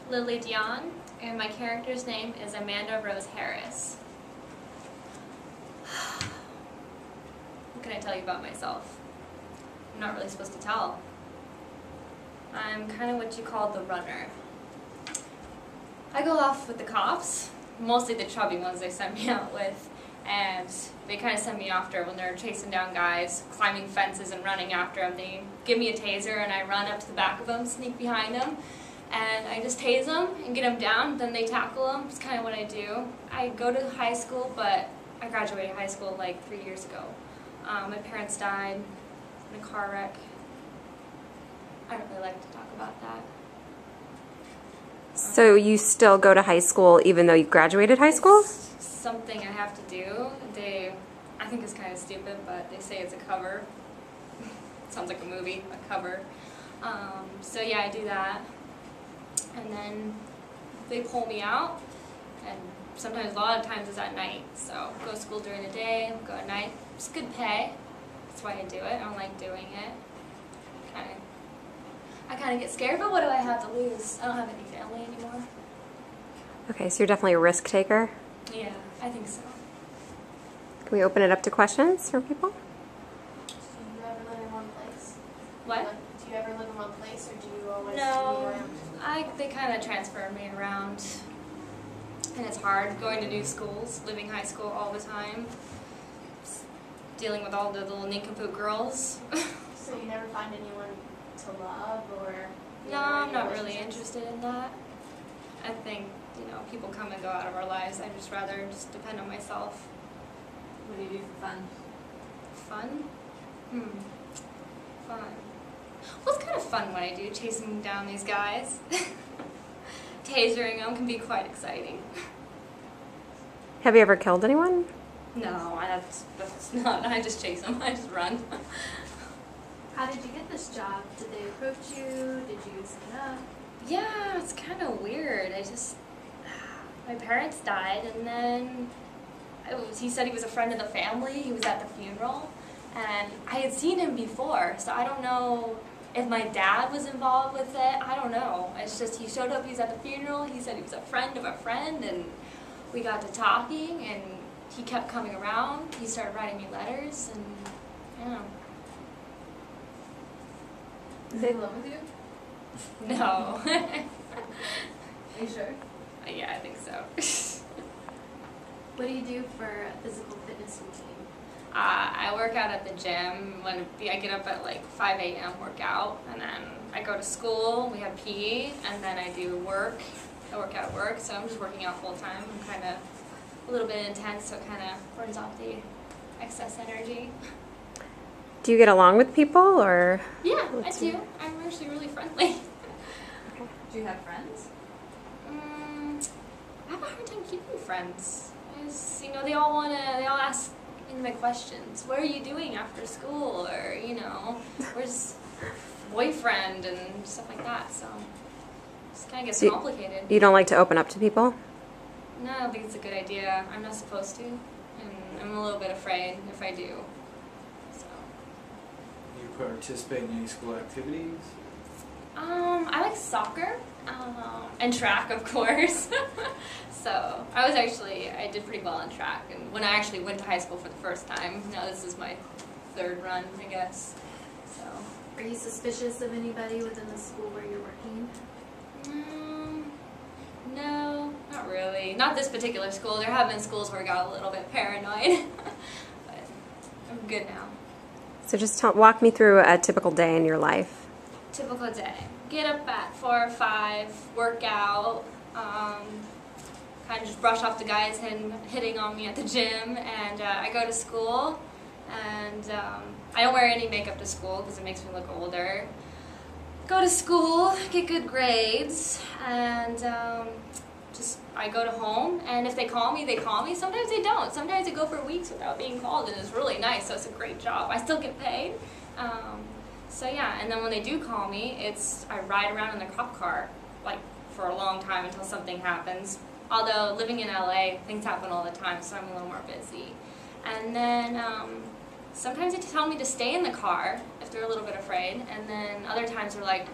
Lily Dion, and my character's name is Amanda Rose Harris. What can I tell you about myself? I'm not really supposed to tell. I'm kind of what you call the runner. I go off with the cops, mostly the chubby ones they send me out with, and they kind of send me after when they're chasing down guys, climbing fences and running after them. They give me a taser and I run up to the back of them, sneak behind them, and I just tase them and get them down, then they tackle them. It's kind of what I do. I go to high school, but I graduated high school like 3 years ago. My parents died in a car wreck. I don't really like to talk about that. So you still go to high school even though you graduated high school? It's something I have to do. I think it's kind of stupid, but they say it's a cover. Sounds like a movie, a cover. So yeah, I do that. And then they pull me out, and sometimes, a lot of times it's at night. So go to school during the day, go at night. It's good pay. That's why I do it. I don't like doing it. I kind of get scared, but what do I have to lose? I don't have any family anymore. Okay, so you're definitely a risk taker? Yeah, I think so. Can we open it up to questions for people? Do you ever live in one place? What? Do you ever live in one place, or do you always No, move around? they kind of transfer me around, and it's hard going to new schools, living high school all the time, dealing with all the little nincompoop girls. So you never find anyone to love, or? No, I'm not really interested in that. I think, people come and go out of our lives. I'd just rather just depend on myself. What do you do for fun? Fun? Fun. Well, it's kind of fun what I do, chasing down these guys. Tasering them can be quite exciting. Have you ever killed anyone? No, that's not. I just chase them. I just run. How did you get this job? Did they approach you? Did you sign up? Yeah, it's kind of weird. My parents died, and then he said he was a friend of the family. He was at the funeral, and I had seen him before, so I don't know if my dad was involved with it. I don't know. It's just he showed up, he was at the funeral, he said he was a friend of a friend, and we got to talking, and he kept coming around. He started writing me letters, and I don't know. Is he in love with you? No. Are you sure? Yeah, I think so. What do you do for a physical fitness routine? I work out at the gym. When I get up at like 5 a.m. work out, and then I go to school. We have PE, and then I do work. I work out at work, so I'm just working out full time. I'm kind of a little bit intense, so it kind of burns off the excess energy. Do you get along with people, or? Yeah, I do. I'm actually really friendly. Do you have friends? I have a hard time keeping friends. They all ask my questions. What are you doing after school? Or, where's boyfriend and stuff like that. So it kind of gets complicated. You don't like to open up to people? No, I don't think it's a good idea. I'm not supposed to. And I'm a little bit afraid if I do. So. Do you participate in any school activities? I like soccer, and track, of course. So I did pretty well in track, and when I actually went to high school for the first time, now this is my third run, I guess. So. Are you suspicious of anybody within the school where you're working? No, not really. Not this particular school. There have been schools where I got a little bit paranoid, but I'm good now. So just walk me through a typical day in your life. Typical day. Get up at 4 or 5, work out, kind of just brush off the guys hitting on me at the gym, and I go to school, and I don't wear any makeup to school because it makes me look older. Go to school, get good grades, and I go to home, and if they call me, they call me. Sometimes they don't. Sometimes I go for weeks without being called, and it's really nice, so it's a great job. I still get paid. So yeah, and then when they do call me, I ride around in the cop car, like, for a long time until something happens. Although, living in LA, things happen all the time, so I'm a little more busy. And then, sometimes they tell me to stay in the car if they're a little bit afraid, and then other times they're like,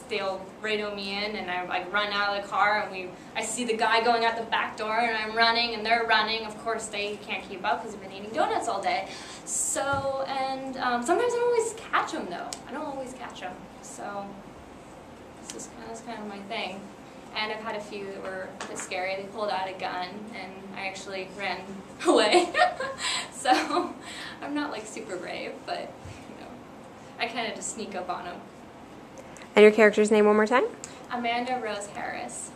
they'll radio me in, and I like run out of the car, and I see the guy going out the back door, and I'm running, and they're running. Of course, they can't keep up because they've been eating donuts all day. So, and sometimes I don't always catch them though. I don't always catch them. So that's kind of my thing. And I've had a few that were a bit scary. They pulled out a gun, and I actually ran away. So I'm not like super brave, but you know, I kind of just sneak up on them. And your character's name one more time? Amanda Rose Harris.